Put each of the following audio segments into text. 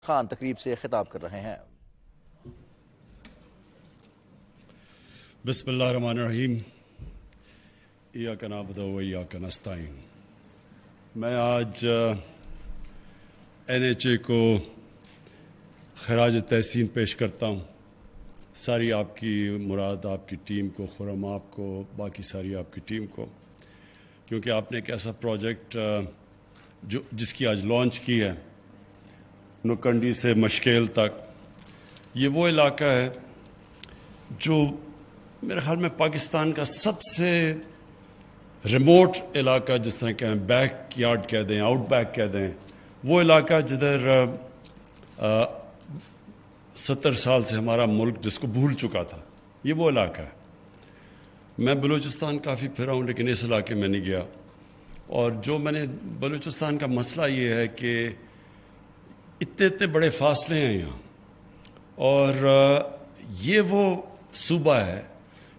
خان تقریب سے خطاب کر رہے ہیں۔ بسم اللہ الرحمن الرحیم۔ ایاک نعبد و ایاک نستعین۔ میں آج NHA کو خراج تحسین پیش کرتا ہوں، ساری آپ کی مراد، آپ کی ٹیم کو، خرم آپ کو، باقی ساری آپ کی ٹیم کو، کیونکہ آپ نے ایک ایسا پروجیکٹ جس کی آج لانچ کی ہے، نوکنڈی سے مشکیل تک، یہ وہ علاقہ ہے جو میرے خیال میں پاکستان کا سب سے ریموٹ علاقہ، جس طرح کہیں بیک یارڈ کہہ دیں، آؤٹ بیک کہہ دیں، وہ علاقہ جدھر 70 سال سے ہمارا ملک جس کو بھول چکا تھا، یہ وہ علاقہ ہے۔ میں بلوچستان کافی پھرا ہوں لیکن اس علاقے میں نہیں گیا، اور جو میں نے بلوچستان کا مسئلہ یہ ہے کہ اتنے بڑے فاصلے ہیں یہاں، اور یہ وہ صوبہ ہے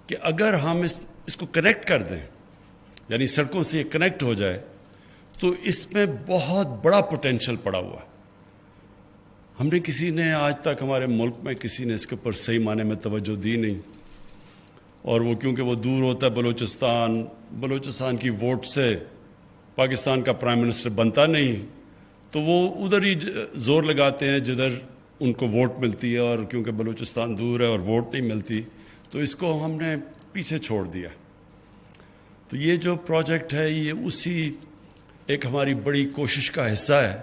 کہ اگر ہم اس کو کنیکٹ کر دیں، یعنی سڑکوں سے یہ کنیکٹ ہو جائے، تو اس میں بہت بڑا پوٹینشل پڑا ہوا ہے۔ ہم نے کسی نے آج تک ہمارے ملک میں کسی نے اس کے اوپر صحیح معنی میں توجہ دی نہیں، اور وہ کیونکہ وہ دور ہوتا ہے بلوچستان کی ووٹ سے پاکستان کا پرائم منسٹر بنتا نہیں، تو وہ ادھر ہی زور لگاتے ہیں جدھر ان کو ووٹ ملتی ہے، اور کیونکہ بلوچستان دور ہے اور ووٹ نہیں ملتی تو اس کو ہم نے پیچھے چھوڑ دیا۔ تو یہ جو پروجیکٹ ہے یہ اسی ایک ہماری بڑی کوشش کا حصہ ہے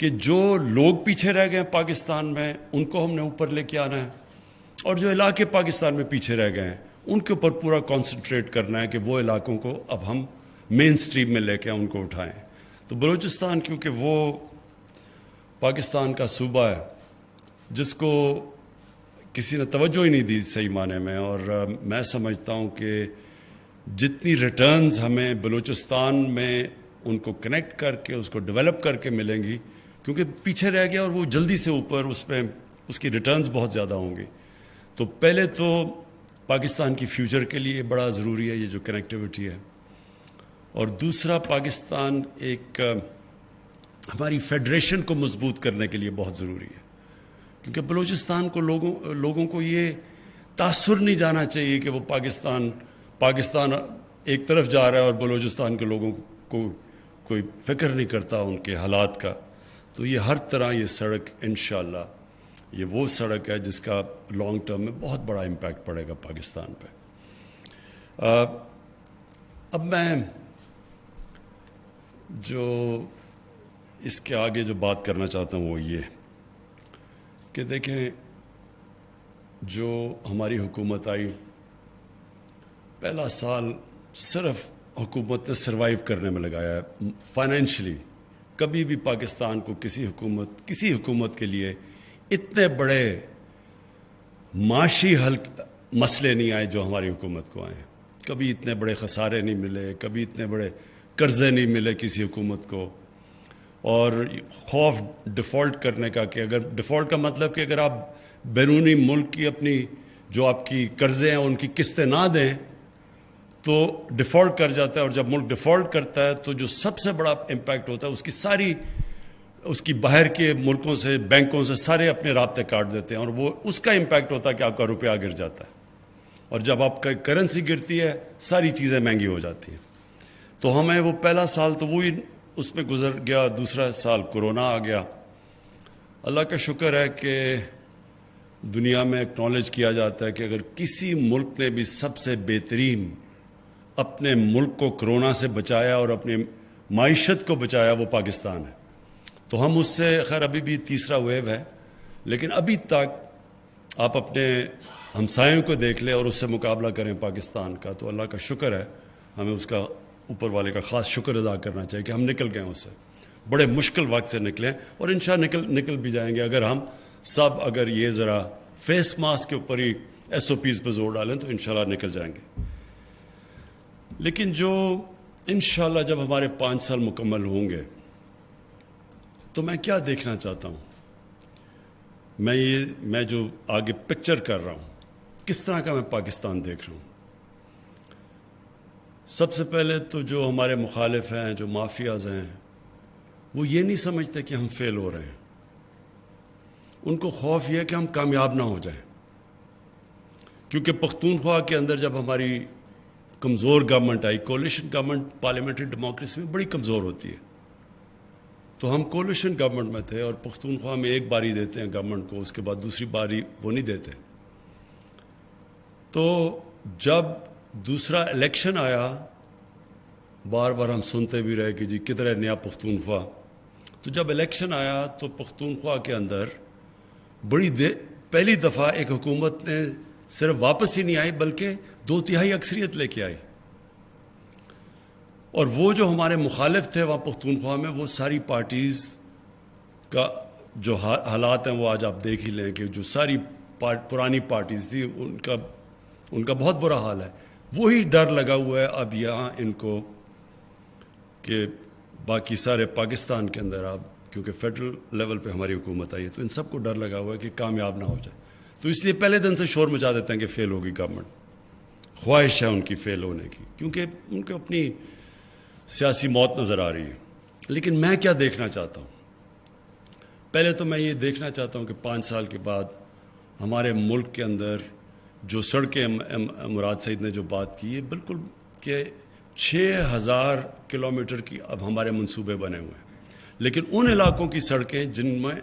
کہ جو لوگ پیچھے رہ گئے ہیں پاکستان میں ان کو ہم نے اوپر لے کے آنا ہے، اور جو علاقے پاکستان میں پیچھے رہ گئے ہیں ان کے اوپر پورا کانسنٹریٹ کرنا ہے کہ وہ علاقوں کو اب ہم مین سٹریم میں لے کے ان کو اٹھائیں۔ تو بلوچستان کیونکہ وہ پاکستان کا صوبہ ہے جس کو کسی نے توجہ ہی نہیں دی صحیح معنی میں، اور میں سمجھتا ہوں کہ جتنی ریٹرنز ہمیں بلوچستان میں ان کو کنیکٹ کر کے اس کو ڈیولپ کر کے ملیں گی، کیونکہ پیچھے رہ گیا اور وہ جلدی سے اوپر اس کی ریٹرنز بہت زیادہ ہوں گی۔ تو پہلے تو پاکستان کی فیوچر کے لیے بڑا ضروری ہے یہ جو کنیکٹیوٹی ہے، اور دوسرا پاکستان ایک ہماری فیڈریشن کو مضبوط کرنے کے لیے بہت ضروری ہے، کیونکہ بلوچستان کو لوگوں کو یہ تاثر نہیں جانا چاہیے کہ وہ پاکستان ایک طرف جا رہا ہے اور بلوچستان کے لوگوں کو کوئی فکر نہیں کرتا ان کے حالات کا۔ تو یہ ہر طرح یہ سڑک انشاءاللہ یہ وہ سڑک ہے جس کا لانگ ٹرم میں بہت بڑا امپیکٹ پڑے گا پاکستان پہ۔ اب میں جو اس کے آگے جو بات کرنا چاہتا ہوں وہ یہ کہ دیکھیں، جو ہماری حکومت آئی پہلا سال صرف حکومت نے سروائیو کرنے میں لگایا ہے فائنینشلی۔ کبھی بھی پاکستان کو کسی حکومت کے لیے اتنے بڑے معاشی مسئلے نہیں آئے جو ہماری حکومت کو آئے ہیں۔ کبھی اتنے بڑے خسارے نہیں ملے، کبھی اتنے بڑے قرضے نہیں ملے کسی حکومت کو، اور خوف ڈیفالٹ کرنے کا کہ اگر ڈیفالٹ کا مطلب کہ اگر آپ بیرونی ملک کی اپنی جو آپ کی قرضے ہیں ان کی قسطیں نہ دیں تو ڈیفالٹ کر جاتا ہے، اور جب ملک ڈیفالٹ کرتا ہے تو جو سب سے بڑا امپیکٹ ہوتا ہے اس کی باہر کے ملکوں سے، بینکوں سے سارے اپنے رابطے کاٹ دیتے ہیں، اور وہ اس کا امپیکٹ ہوتا ہے کہ آپ کا روپیہ گر جاتا ہے، اور جب آپ کا کرنسی گرتی ہے ساری چیزیں مہنگی ہو جاتی ہیں۔ تو ہمیں وہ پہلا سال تو وہی اس میں گزر گیا، دوسرا سال کورونا آ گیا۔ اللہ کا شکر ہے کہ دنیا میں اکنالج کیا جاتا ہے کہ اگر کسی ملک نے بھی سب سے بہترین اپنے ملک کو کورونا سے بچایا اور اپنی معیشت کو بچایا وہ پاکستان ہے۔ تو ہم اس سے خیر ابھی بھی تیسرا ویو ہے، لیکن ابھی تک آپ اپنے ہمسایوں کو دیکھ لیں اور اس سے مقابلہ کریں پاکستان کا، تو اللہ کا شکر ہے، ہمیں اس کا اوپر والے کا خاص شکر ادا کرنا چاہیے کہ ہم نکل گئے اس سے، بڑے مشکل وقت سے نکلیں، اور انشاءاللہ نکل بھی جائیں گے اگر ہم سب یہ ذرا فیس ماسک کے اوپر ہی SOPs پہ زور ڈالیں تو انشاءاللہ نکل جائیں گے۔ لیکن جو انشاءاللہ جب ہمارے 5 سال مکمل ہوں گے تو میں کیا دیکھنا چاہتا ہوں، میں جو آگے پکچر کر رہا ہوں کس طرح کا میں پاکستان دیکھ رہا ہوں۔ سب سے پہلے تو جو ہمارے مخالف ہیں، جو مافیاز ہیں، وہ یہ نہیں سمجھتے کہ ہم فیل ہو رہے ہیں، ان کو خوف یہ ہے کہ ہم کامیاب نہ ہو جائیں، کیونکہ پختونخوا کے اندر جب ہماری کمزور گورنمنٹ آئی، کولیشن گورنمنٹ پارلیمنٹری ڈیموکریسی میں بڑی کمزور ہوتی ہے، تو ہم کولیشن گورنمنٹ میں تھے اور پختونخوا میں ایک باری دیتے ہیں گورنمنٹ کو، اس کے بعد دوسری باری وہ نہیں دیتے. تو جب دوسرا الیکشن آیا، بار بار ہم سنتے بھی رہے کہ جی کدھر ہے نیا پختونخوا. تو جب الیکشن آیا تو پختونخوا کے اندر پہلی دفعہ ایک حکومت نے صرف واپس ہی نہیں آئی بلکہ 2/3 اکثریت لے کے آئی. اور وہ جو ہمارے مخالف تھے وہاں پختونخوا میں، وہ ساری پارٹیز کا جو حالات ہیں وہ آج آپ دیکھ ہی لیں کہ جو ساری پرانی پارٹیز تھی ان کا بہت برا حال ہے. وہی ڈر لگا ہوا ہے اب یہاں ان کو کہ باقی سارے پاکستان کے اندر اب کیونکہ فیڈرل لیول پہ ہماری حکومت آئی ہے تو ان سب کو ڈر لگا ہوا ہے کہ کامیاب نہ ہو جائے. تو اس لیے پہلے دن سے شور مچا دیتے ہیں کہ فیل ہوگی گورنمنٹ. خواہش ہے ان کی فیل ہونے کی کیونکہ ان کو اپنی سیاسی موت نظر آ رہی ہے. لیکن میں کیا دیکھنا چاہتا ہوں؟ پہلے تو میں یہ دیکھنا چاہتا ہوں کہ 5 سال کے بعد ہمارے ملک کے اندر جو سڑکیں مراد سعید نے جو بات کی ہے بالکل کہ 6000 کلومیٹر کی اب ہمارے منصوبے بنے ہوئے ہیں، لیکن ان علاقوں کی سڑکیں جن میں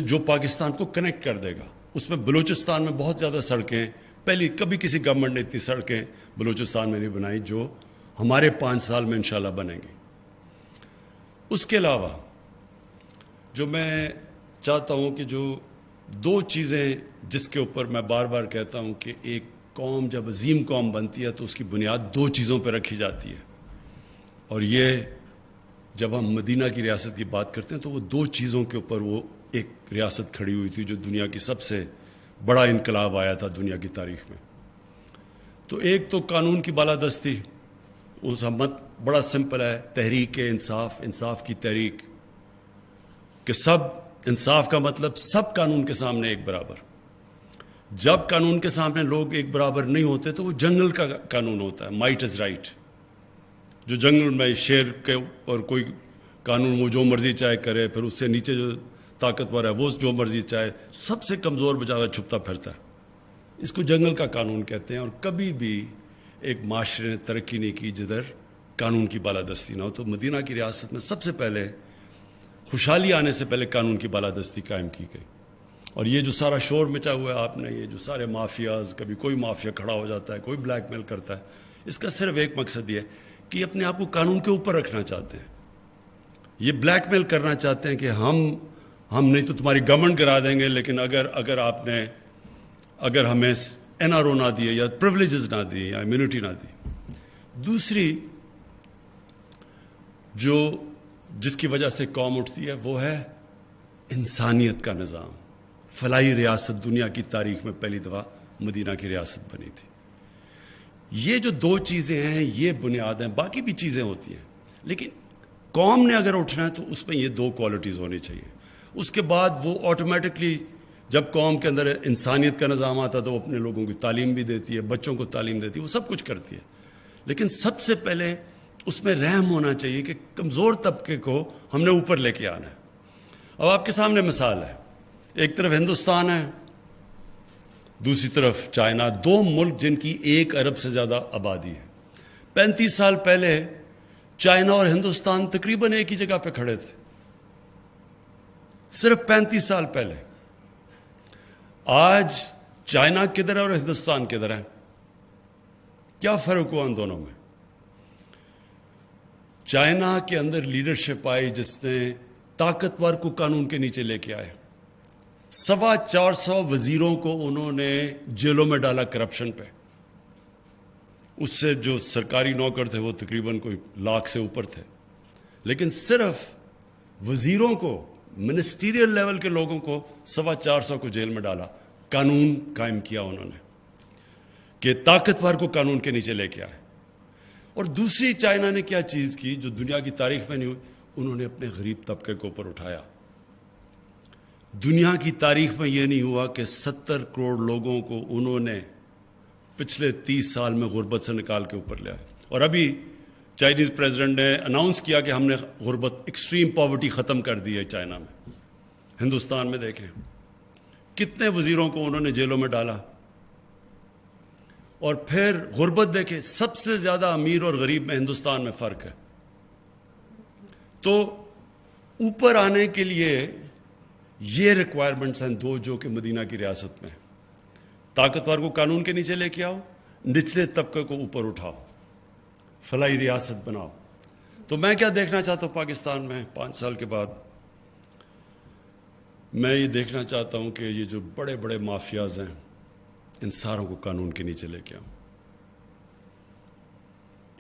جو پاکستان کو کنیکٹ کر دے گا، اس میں بلوچستان میں بہت زیادہ سڑکیں کبھی کسی گورنمنٹ نے اتنی سڑکیں بلوچستان میں نہیں بنائی جو ہمارے 5 سال میں انشاءاللہ بنیں گی. اس کے علاوہ جو میں چاہتا ہوں کہ جو 2 چیزیں جس کے اوپر میں بار بار کہتا ہوں کہ ایک قوم جب عظیم قوم بنتی ہے تو اس کی بنیاد 2 چیزوں پہ رکھی جاتی ہے، اور یہ جب ہم مدینہ کی ریاست کی بات کرتے ہیں تو وہ 2 چیزوں کے اوپر وہ ایک ریاست کھڑی ہوئی تھی جو دنیا کی سب سے بڑا انقلاب آیا تھا دنیا کی تاریخ میں. تو ایک تو قانون کی بالادستی، اس ہمت بڑا سمپل ہے، تحریک انصاف کی تحریک کہ سب انصاف کا مطلب سب قانون کے سامنے ایک برابر. جب قانون کے سامنے لوگ ایک برابر نہیں ہوتے تو وہ جنگل کا قانون ہوتا ہے، مائٹ از رائٹ. جو جنگل میں شیر کے اور کوئی قانون وہ جو مرضی چاہے کرے، پھر اس سے نیچے جو طاقتور ہے وہ جو مرضی چاہے، سب سے کمزور بیچارہ چھپتا پھرتا ہے. اس کو جنگل کا قانون کہتے ہیں. اور کبھی بھی ایک معاشرے نے ترقی نہیں کی جدھر قانون کی بالادستی نہ ہو. تو مدینہ کی ریاست میں سب سے پہلے خوشحالی آنے سے پہلے قانون کی بالادستی قائم کی گئی. اور یہ جو سارا شور مچا ہوا ہے آپ نے، یہ جو سارے مافیاز، کبھی کوئی مافیا کھڑا ہو جاتا ہے، کوئی بلیک میل کرتا ہے، اس کا صرف ایک مقصد یہ ہے کہ اپنے آپ کو قانون کے اوپر رکھنا چاہتے ہیں. یہ بلیک میل کرنا چاہتے ہیں کہ ہم نہیں تو تمہاری گورنمنٹ گرا دیں گے، لیکن اگر ہمیں این آر او نہ دیے یا پریولیجز نہ دیے یا امیونٹی نہ دی. دوسری جس کی وجہ سے قوم اٹھتی ہے وہ ہے انسانیت کا نظام. فلاحی ریاست دنیا کی تاریخ میں پہلی دفعہ مدینہ کی ریاست بنی تھی. یہ جو 2 چیزیں ہیں یہ بنیاد ہیں. باقی بھی چیزیں ہوتی ہیں لیکن قوم نے اگر اٹھنا ہے تو اس میں یہ 2 کوالٹیز ہونی چاہیے. اس کے بعد وہ آٹومیٹکلی جب قوم کے اندر انسانیت کا نظام آتا تو وہ اپنے لوگوں کی تعلیم بھی دیتی ہے، بچوں کو تعلیم دیتی ہے، وہ سب کچھ کرتی ہے. لیکن سب سے پہلے اس میں رحم ہونا چاہیے کہ کمزور طبقے کو ہم نے اوپر لے کے آنا ہے. اب آپ کے سامنے مثال ہے، ایک طرف ہندوستان ہے، دوسری طرف چائنا، 2 ملک جن کی 1 ارب سے زیادہ آبادی ہے. 35 سال پہلے چائنا اور ہندوستان تقریباً ایک ہی جگہ پہ کھڑے تھے، صرف 35 سال پہلے. آج چائنا کدھر ہے اور ہندوستان کدھر ہے؟ کیا فرق ہوا ان دونوں میں؟ چائنا کے اندر لیڈرشپ آئی جس نے طاقتور کو قانون کے نیچے لے کے آئے. 450 وزیروں کو انہوں نے جیلوں میں ڈالا کرپشن پہ. اس سے جو سرکاری نوکر تھے وہ تقریباً کوئی 100,000 سے اوپر تھے. لیکن صرف وزیروں کو، منسٹیریل لیول کے لوگوں کو 450 کو جیل میں ڈالا. قانون قائم کیا انہوں نے کہ طاقتور کو قانون کے نیچے لے کے آئے. اور دوسری چائنا نے کیا چیز کی جو دنیا کی تاریخ میں نہیں ہوئی؟ انہوں نے اپنے غریب طبقے کو اوپر اٹھایا. دنیا کی تاریخ میں یہ نہیں ہوا کہ 70 کروڑ لوگوں کو انہوں نے پچھلے 30 سال میں غربت سے نکال کے اوپر لے آئے. اور ابھی چائنیز پریزیڈنٹ نے اناؤنس کیا کہ ہم نے غربت، ایکسٹریم پاورٹی ختم کر دی ہے چائنا میں. ہندوستان میں دیکھیں کتنے وزیروں کو انہوں نے جیلوں میں ڈالا. اور پھر غربت دیکھیں, سب سے زیادہ امیر اور غریب میں ہندوستان میں فرق ہے. تو اوپر آنے کے لیے یہ ریکوائرمنٹس ہیں دو جو کہ مدینہ کی ریاست میں. طاقتور کو قانون کے نیچے لے کے آؤ, نچلے طبقے کو اوپر اٹھاؤ, فلاحی ریاست بناؤ. تو میں کیا دیکھنا چاہتا ہوں پاکستان میں 5 سال کے بعد؟ میں یہ دیکھنا چاہتا ہوں کہ یہ جو بڑے بڑے مافیاز ہیں ان ساروں کو قانون کے نیچے لے کے آؤں.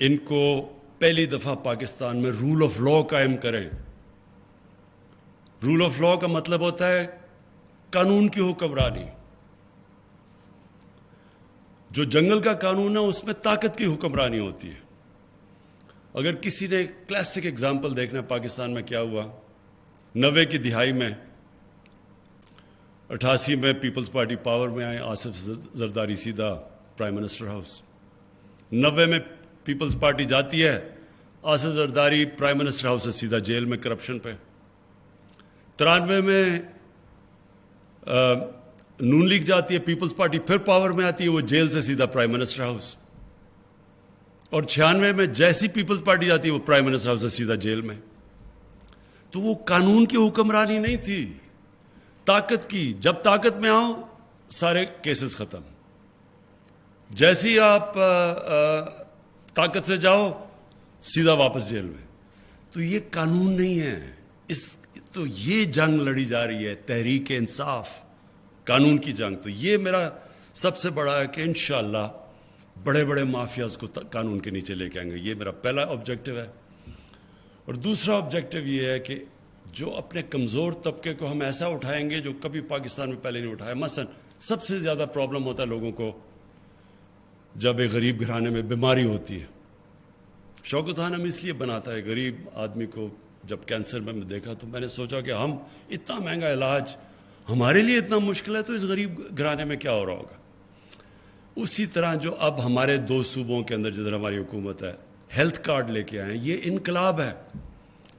ان کو پہلی دفعہ پاکستان میں رول آف لا قائم کریں. رول آف لا کا مطلب ہوتا ہے قانون کی حکمرانی. جو جنگل کا قانون ہے اس میں طاقت کی حکمرانی ہوتی ہے. اگر کسی نے کلاسک اگزامپل دیکھنا پاکستان میں کیا ہوا 90 کی دہائی میں, 88 میں پیپلز پارٹی پاور میں آئے, آصف زرداری سیدھا پرائم منسٹر ہاؤس. 90 میں پیپلز پارٹی جاتی ہے, Asif Zardari prime minister house سے سیدھا جیل میں کرپشن پہ. 93 میں نون لیگ جاتی ہے, پیپلز پارٹی پھر پاور میں آتی ہے, وہ جیل سے سیدھا پرائم منسٹر ہاؤس. اور 96 میں جیسی پیپلز پارٹی جاتی ہے وہ پرائم منسٹر ہاؤس سے سیدھا جیل میں. تو وہ قانون کی حکمرانی نہیں تھی, طاقت کی. جب طاقت میں آؤ سارے کیسز ختم. جیسی آپ طاقت سے جاؤ سیدھا واپس جیل میں. تو یہ قانون نہیں ہے. تو یہ جنگ لڑی جا رہی ہے, تحریک انصاف, قانون کی جنگ. تو یہ میرا سب سے بڑا ہے کہ انشاءاللہ بڑے بڑے مافیاز کو قانون کے نیچے لے کے آئیں گے. یہ میرا پہلا آبجیکٹو ہے. اور دوسرا آبجیکٹو یہ ہے کہ جو اپنے کمزور طبقے کو ہم ایسا اٹھائیں گے جو کبھی پاکستان میں پہلے نہیں اٹھایا. مثلا سب سے زیادہ پرابلم ہوتا ہے لوگوں کو جب ایک غریب گھرانے میں بیماری ہوتی ہے. شوکت خان ہم اس لیے بناتا ہے غریب آدمی کو. جب کینسر میں دیکھا تو میں نے سوچا کہ ہم اتنا مہنگا علاج ہمارے لیے اتنا مشکل ہے, تو اس غریب گھرانے میں کیا ہو رہا ہوگا. اسی طرح جو اب ہمارے 2 صوبوں کے اندر جدھر ہماری حکومت ہے ہیلتھ کارڈ لے کے آئے, یہ انقلاب ہے.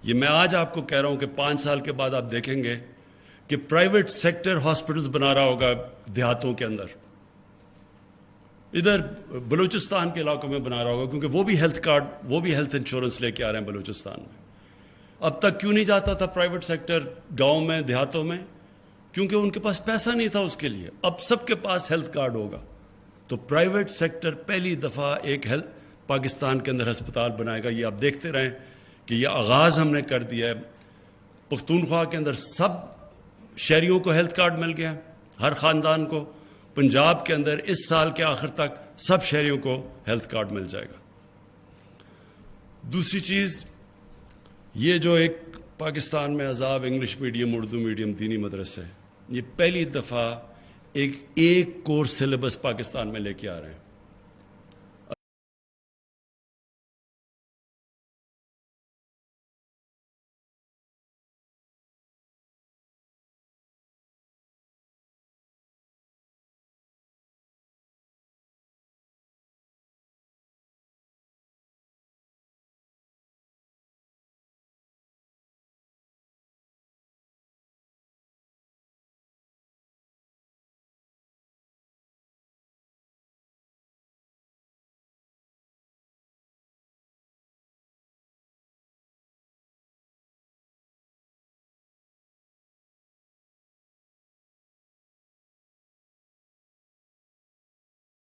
یہ میں آج آپ کو کہہ رہا ہوں کہ 5 سال کے بعد آپ دیکھیں گے کہ پرائیویٹ سیکٹر ہاسپٹلز بنا رہا ہوگا دیہاتوں کے اندر. ادھر بلوچستان کے علاقوں میں بنا رہا ہوگا, کیونکہ وہ بھی ہیلتھ کارڈ, وہ بھی ہیلتھ انشورنس لے کے آ رہے ہیں بلوچستان میں. اب تک کیوں نہیں جاتا تھا پرائیویٹ سیکٹر گاؤں میں, دیہاتوں میں؟ کیونکہ ان کے پاس پیسہ نہیں تھا اس کے لیے. اب سب کے پاس ہیلتھ کارڈ ہوگا. تو پرائیویٹ سیکٹر پہلی دفعہ ایک پاکستان کے اندر ہسپتال بنائے گا. یہ آپ دیکھتے رہیں کہ یہ آغاز ہم نے کر دیا ہے. پختونخوا کے اندر سب شہریوں کو ہیلتھ کارڈ مل گیا, ہر خاندان کو. پنجاب کے اندر اس سال کے آخر تک سب شہریوں کو ہیلتھ کارڈ مل جائے گا. دوسری چیز, یہ جو ایک پاکستان میں عذاب انگلش میڈیم, اردو میڈیم, دینی مدرسے, یہ پہلی دفعہ ایک کورس سلیبس پاکستان میں لے کے آ رہے ہیں.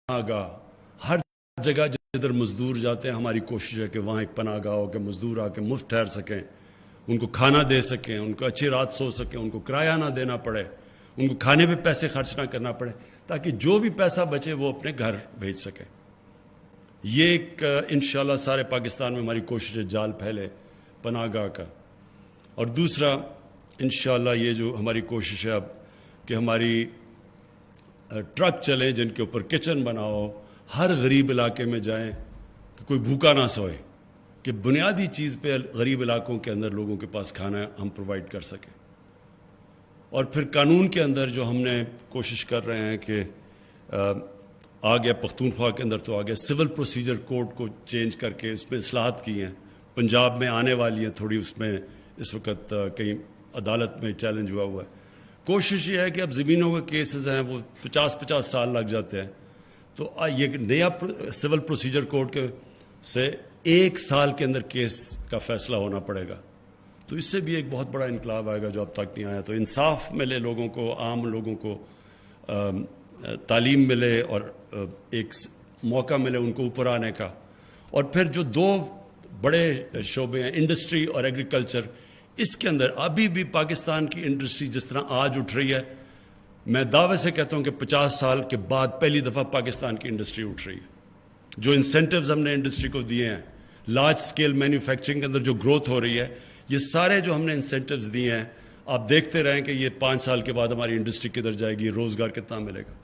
پناہ گاہ ہر جگہ جدھر مزدور جاتے ہیں, ہماری کوشش ہے کہ وہاں ایک پناہ گاہ ہو کہ مزدور آ کے مفت ٹھہر سکیں, ان کو کھانا دے سکیں, ان کو اچھی رات سو سکیں, ان کو کرایہ نہ دینا پڑے, ان کو کھانے پہ پیسے خرچ نہ کرنا پڑے, تاکہ جو بھی پیسہ بچے وہ اپنے گھر بھیج سکیں. یہ ایک انشاءاللہ سارے پاکستان میں ہماری کوشش ہے جال پھیلے پناہ گاہ کا. اور دوسرا انشاءاللہ یہ جو ہماری کوشش ہے اب کہ ہماری ٹرک چلیں جن کے اوپر کچن بناؤ, ہر غریب علاقے میں جائیں کہ کوئی بھوکا نہ سوئے, کہ بنیادی چیز پہ غریب علاقوں کے اندر لوگوں کے پاس کھانا ہم پرووائڈ کر سکیں. اور پھر قانون کے اندر جو ہم نے کوشش کر رہے ہیں کہ آ گیا پختونخوا کے اندر, تو آ گیا سول پروسیجر کوڈ کو چینج کر کے اس میں اصلاحات کی ہیں. پنجاب میں آنے والی ہیں تھوڑی, اس میں اس وقت کہیں عدالت میں چیلنج ہوا ہے. کوشش یہ ہے کہ اب زمینوں کے کیسز ہیں وہ 50 سال لگ جاتے ہیں، تو یہ نیا سول پروسیجر کوڈ کے سے 1 سال کے اندر کیس کا فیصلہ ہونا پڑے گا، تو اس سے بھی ایک بہت بڑا انقلاب آئے گا جو اب تک نہیں آیا. تو انصاف ملے لوگوں کو، عام لوگوں کو تعلیم ملے اور ایک موقع ملے ان کو اوپر آنے کا. اور پھر جو 2 بڑے شعبے ہیں انڈسٹری اور ایگریکلچر، اس کے اندر ابھی بھی پاکستان کی انڈسٹری جس طرح آج اٹھ رہی ہے، میں دعوے سے کہتا ہوں کہ 50 سال کے بعد پہلی دفعہ پاکستان کی انڈسٹری اٹھ رہی ہے. جو انسینٹیوز ہم نے انڈسٹری کو دیے ہیں، لارج سکیل مینوفیکچرنگ کے اندر جو گروتھ ہو رہی ہے، یہ سارے جو ہم نے انسینٹیوز دیے ہیں، آپ دیکھتے رہیں کہ یہ 5 سال کے بعد ہماری انڈسٹری کدھر جائے گی، روزگار کتنا ملے گا.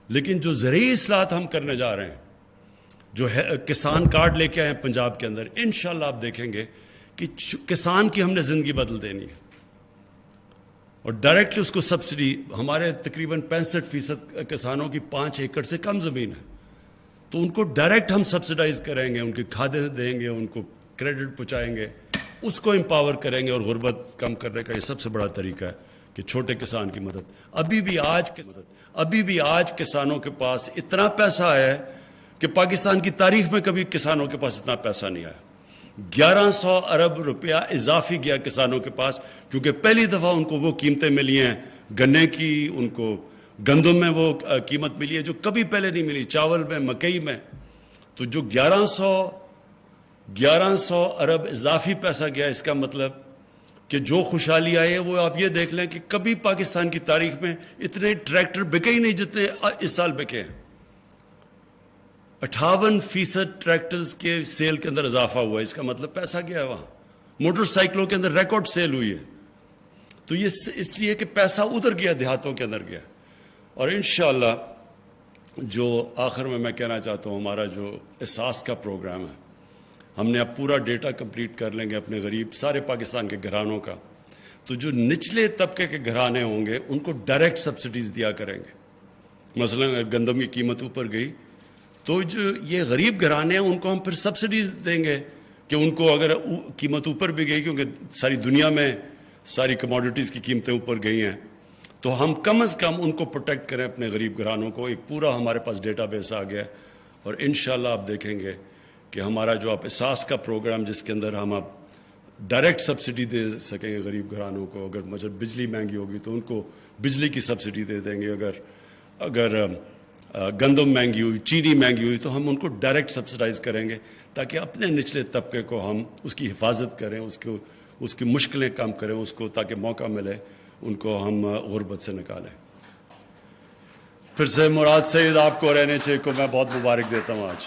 لیکن جو زرعی اصلاحات ہم کرنے جا رہے ہیں، جو کسان کارڈ لے کے آئے ہیں پنجاب کے اندر، انشاءاللہ آپ دیکھیں گے کہ کسان کی ہم نے زندگی بدل دینی ہے. اور ڈائریکٹلی اس کو سبسڈی، ہمارے تقریباً 65% کسانوں کی 5 ایکڑ سے کم زمین ہے، تو ان کو ڈائریکٹ ہم سبسڈائز کریں گے، ان کی کھادیں دیں گے، ان کو کریڈٹ پہنچائیں گے، اس کو امپاور کریں گے. اور غربت کم کرنے کا یہ سب سے بڑا طریقہ ہے کہ چھوٹے کسان کی مدد. ابھی بھی آج کسانوں کے پاس اتنا پیسہ ہے کہ پاکستان کی تاریخ میں کبھی کسانوں کے پاس اتنا پیسہ نہیں آیا. 1100 ارب روپیہ اضافی گیا کسانوں کے پاس، کیونکہ پہلی دفعہ ان کو وہ قیمتیں ملی ہیں گنے کی، ان کو گندم میں وہ قیمت ملی ہے جو کبھی پہلے نہیں ملی، چاول میں، مکئی میں. تو جو 1100 ارب اضافی پیسہ گیا، اس کا مطلب کہ جو خوشحالی آئی ہے وہ آپ یہ دیکھ لیں کہ کبھی پاکستان کی تاریخ میں اتنے ٹریکٹر بکے ہی نہیں جتنے اس سال بکے ہیں. 58% ٹریکٹرز کے سیل کے اندر اضافہ ہوا ہے، اس کا مطلب پیسہ گیا ہے وہاں. موٹر سائیکلوں کے اندر ریکارڈ سیل ہوئی ہے. تو یہ اس لیے کہ پیسہ ادھر گیا، دیہاتوں کے اندر گیا. اور انشاءاللہ جو آخر میں کہنا چاہتا ہوں، ہمارا جو احساس کا پروگرام ہے، ہم نے اب پورا ڈیٹا کمپلیٹ کر لیں گے اپنے غریب سارے پاکستان کے گھرانوں کا. تو جو نچلے طبقے کے گھرانے ہوں گے ان کو ڈائریکٹ سبسڈیز دیا کریں گے. مثلا اگر گندم کی قیمت اوپر گئی تو جو یہ غریب گھرانے ہیں ان کو ہم پھر سبسڈیز دیں گے کہ ان کو اگر قیمت اوپر بھی گئی، کیونکہ ساری دنیا میں ساری کموڈیٹیز کی قیمتیں اوپر گئی ہیں، تو ہم کم از کم ان کو پروٹیکٹ کریں اپنے غریب گھرانوں کو. ایک پورا ہمارے پاس ڈیٹا بیس آ گیا ہے. اور انشاءاللہ آپ دیکھیں گے کہ ہمارا جو آپ احساس کا پروگرام، جس کے اندر ہم اب ڈائریکٹ سبسڈی دے سکیں گے غریب گھرانوں کو. اگر مطلب بجلی مہنگی ہوگی تو ان کو بجلی کی سبسڈی دے دیں گے، اگر گندم مہنگی ہوئی، چینی مہنگی ہوئی، تو ہم ان کو ڈائریکٹ سبسڈائز کریں گے تاکہ اپنے نچلے طبقے کو ہم اس کی حفاظت کریں، اس کی مشکلیں کم کریں، اس کو تاکہ موقع ملے ان کو ہم غربت سے نکالیں. پھر سے مراد سعید آپ کو اور NHA کو میں بہت مبارک دیتا ہوں آج.